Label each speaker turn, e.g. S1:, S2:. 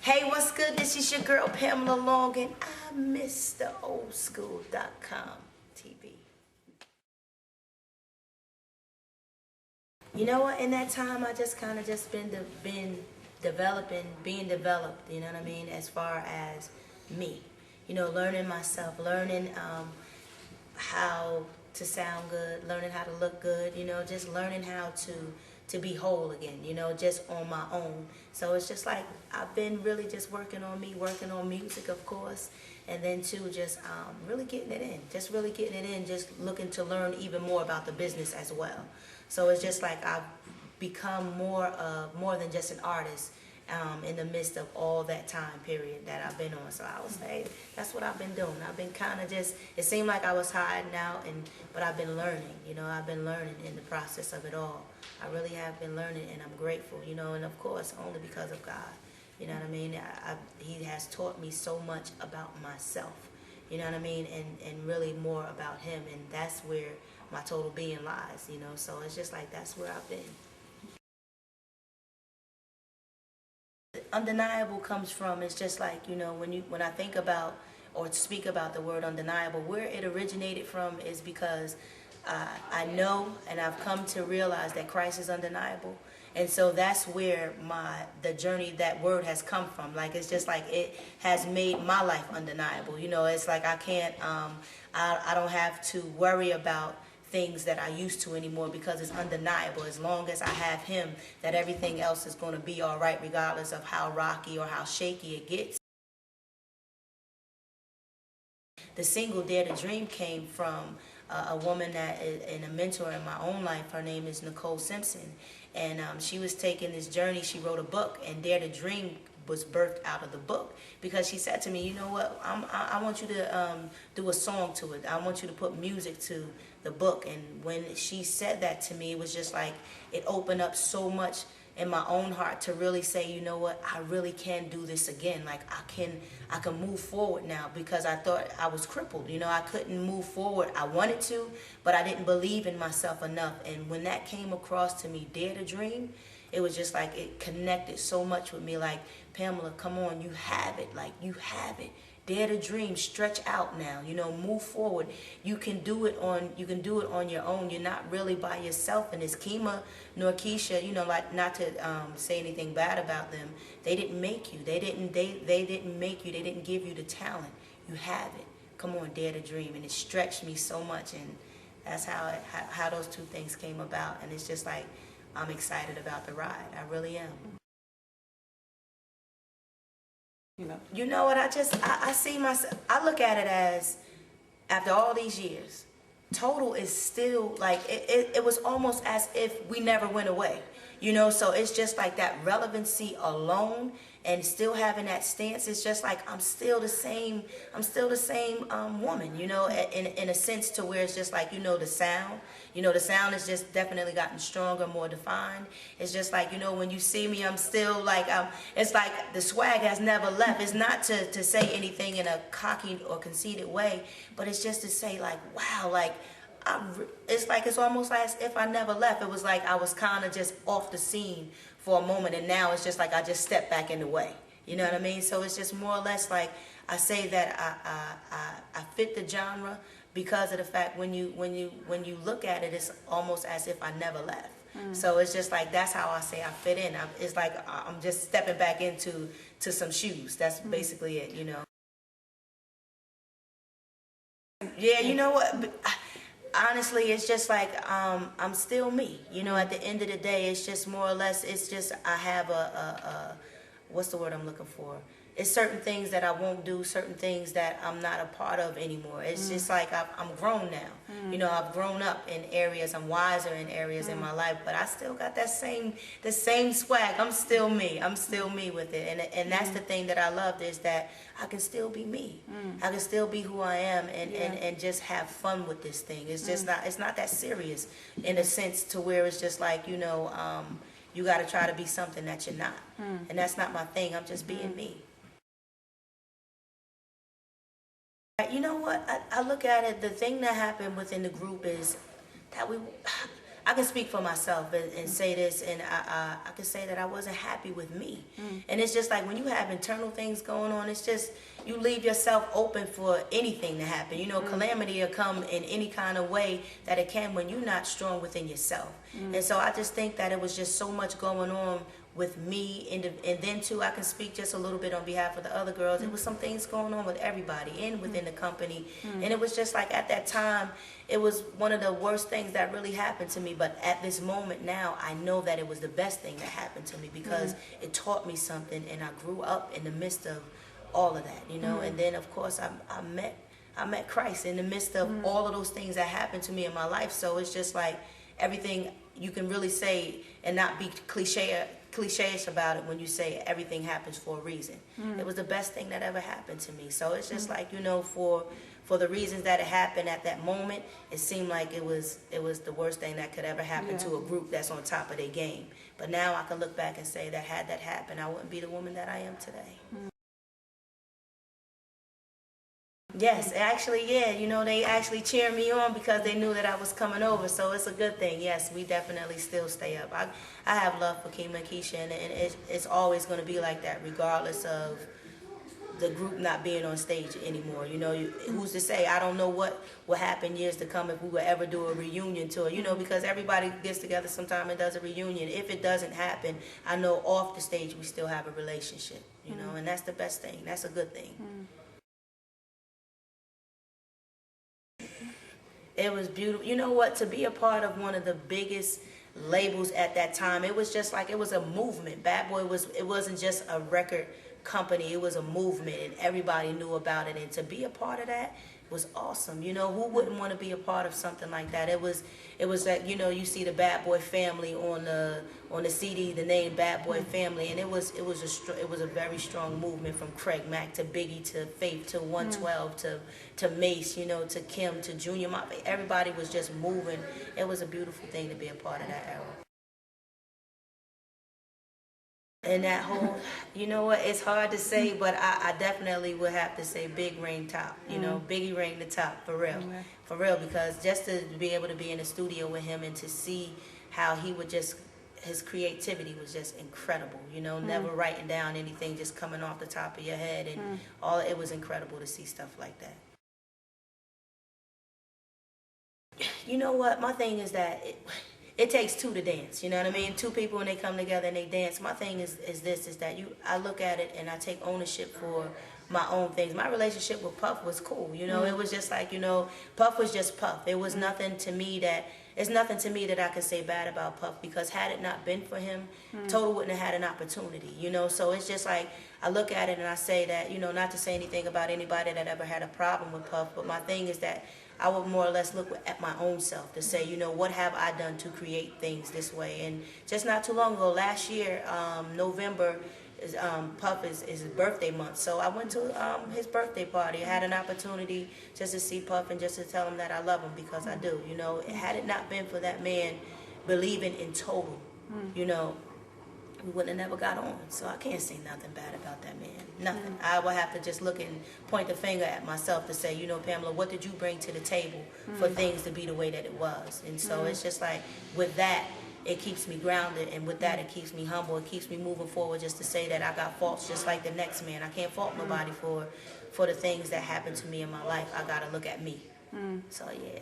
S1: Hey, what's good? This is your girl Pamela Long, and I miss the oldschool.com TV. You know what? In that time, I just kind of just been developing, being developed. You know what I mean? As far as me, learning myself, learning how to sound good, learning how to look good. Just learning how to be whole again. Just on my own. So it's just like I've been really just working on me, working on music, of course, and then too just really getting it in, just looking to learn even more about the business as well. So it's just like I've become more than just an artist in the midst of all that time period that I've been on. So I would say that's what I've been doing. I've been kind of just, it seemed like I was hiding out, but I've been learning. I've been learning in the process of it all. I really have been learning, and I'm grateful, and of course only because of God. You know what I mean? He has taught me so much about myself. You know what I mean? And really more about him, and that's where my total being lies, so it's just like that's where I've been. Undeniable comes from, it's just like, when I think about or speak about the word undeniable, where it originated from is because I know and I've come to realize that Christ is undeniable. And so that's where the journey, that word has come from. Like, it's just like it has made my life undeniable. It's like I can't, I don't have to worry about things that I used to anymore, because it's undeniable. As long as I have him, that everything else is going to be all right, regardless of how rocky or how shaky it gets. The single Dare to Dream came from a woman that is, and a mentor in my own life. Her name is Nicole Simpson, and she was taking this journey. She wrote a book, and Dare to Dream was birthed out of the book, because she said to me, you know what, I want you to do a song to it. I want you to put music to the book. And when she said that to me, it was just like it opened up so much in my own heart to really say, you know what, I really can do this again. Like I can move forward now, because I thought I was crippled. I couldn't move forward. I wanted to, but I didn't believe in myself enough. And when that came across to me, Dare to Dream, it was just like it connected so much with me. Like, Pamela, come on, you have it. Like, you have it. Dare to dream, stretch out now, move forward. You can do it on your own. You're not really by yourself. And it's Kima nor Keisha, like, not to say anything bad about them. They didn't make you. They didn't make you. They didn't give you the talent. You have it. Come on, dare to dream. And it stretched me so much, and that's how those two things came about. And it's just like, I'm excited about the ride. I really am. You know what, I see myself, I look at it as, after all these years, Total is still like, it was almost as if we never went away. So it's just like that relevancy alone, and still having that stance, it's just like I'm still the same woman, in a sense, to where it's just like, the sound, the sound has just definitely gotten stronger, more defined. It's just like, when you see me, I'm still like, it's like the swag has never left. It's not to say anything in a cocky or conceited way, but it's just to say, like, wow, like, it's almost like as if I never left. It was like I was kind of just off the scene for a moment, and now it's just like I just stepped back in the way. You know what I mean? So it's just more or less like I say that I fit the genre, because of the fact when you look at it, it's almost as if I never left. So it's just like, that's how I say I fit in. It's like I'm just stepping back into some shoes. That's basically it. Yeah, you know what? Honestly, it's just like I'm still me. At the end of the day, it's just more or less, it's just I have a what's the word I'm looking for? It's certain things that I won't do, certain things that I'm not a part of anymore. It's just like I'm grown now. I've grown up in areas. I'm wiser in areas in my life, but I still got the same swag. I'm still me. I'm still me with it, and that's the thing that I loved, is that I can still be me. I can still be who I am, and just have fun with this thing. It's just it's not that serious, in a sense, to where it's just like, you got to try to be something that you're not, and that's not my thing. I'm just being me. You know what? I look at it, the thing that happened within the group is that I can speak for myself and say this, and I can say that I wasn't happy with me. And it's just like when you have internal things going on, it's just you leave yourself open for anything to happen. You know, calamity will come in any kind of way that it can when you're not strong within yourself. And so I just think that it was just so much going on with me, and then too, I can speak just a little bit on behalf of the other girls. It was some things going on with everybody and within the company, and it was just like at that time, it was one of the worst things that really happened to me. But at this moment now, I know that it was the best thing that happened to me because it taught me something, and I grew up in the midst of all of that, you know. And then of course I met Christ in the midst of all of those things that happened to me in my life. So it's just like everything you can really say and not be cliche-ish about it when you say everything happens for a reason. It was the best thing that ever happened to me. So it's just like, you know, for the reasons that it happened at that moment, it seemed like it was the worst thing that could ever happen to a group that's on top of their game. But now I can look back and say that had that happened, I wouldn't be the woman that I am today. Yes, actually, yeah. You know, they actually cheered me on because they knew that I was coming over, so it's a good thing. Yes, we definitely still stay up. I have love for Kima and Keisha, and it's always going to be like that, regardless of the group not being on stage anymore. You know, who's to say? I don't know what will happen years to come if we will ever do a reunion tour, you know, because everybody gets together sometime and does a reunion. If it doesn't happen, I know off the stage we still have a relationship, you know, and that's the best thing. That's a good thing. It was beautiful. You know what? To be a part of one of the biggest labels at that time, it was just like it was a movement. Bad Boy it wasn't just a record company. It was a movement, and everybody knew about it. And to be a part of that was awesome. You know, who wouldn't want to be a part of something like that? It was that, you know, you see the Bad Boy family on the CD, the name Bad Boy Family, and it was a very strong movement from Craig Mack to Biggie to Faith to 112 to Mace, you know, to Kim to Junior. Everybody was just moving. It was a beautiful thing to be a part of that era. And that whole, you know what, it's hard to say, but I definitely would have to say Big Ring top, you know, Biggie Ring the top, for real. For real, because just to be able to be in the studio with him and to see how he would just, his creativity was just incredible, you know, never writing down anything, just coming off the top of your head, and it was incredible to see stuff like that. You know what, my thing is that it takes two to dance, you know what I mean? Two people, when they come together and they dance. My thing is that I look at it and I take ownership for my own things. My relationship with Puff was cool, you know. It was just like, you know, Puff was just Puff. There was nothing to me that I could say bad about Puff, because had it not been for him, Total wouldn't have had an opportunity, you know. So it's just like, I look at it and I say that, you know, not to say anything about anybody that ever had a problem with Puff, but my thing is that I would more or less look at my own self to say, you know, what have I done to create things this way? And just not too long ago, last year, November, Puff is his birthday month. So I went to his birthday party. I had an opportunity just to see Puff and just to tell him that I love him, because I do. You know, had it not been for that man believing in Total, you know, we wouldn't have never got on. So I can't say nothing bad about that man. Nothing. I would have to just look and point the finger at myself to say, you know, Pamela, what did you bring to the table for things to be the way that it was? And so it's just like, with that, it keeps me grounded, and with that, it keeps me humble. It keeps me moving forward, just to say that I got faults just like the next man. I can't fault nobody for the things that happened to me in my life. I got to look at me. So, yeah.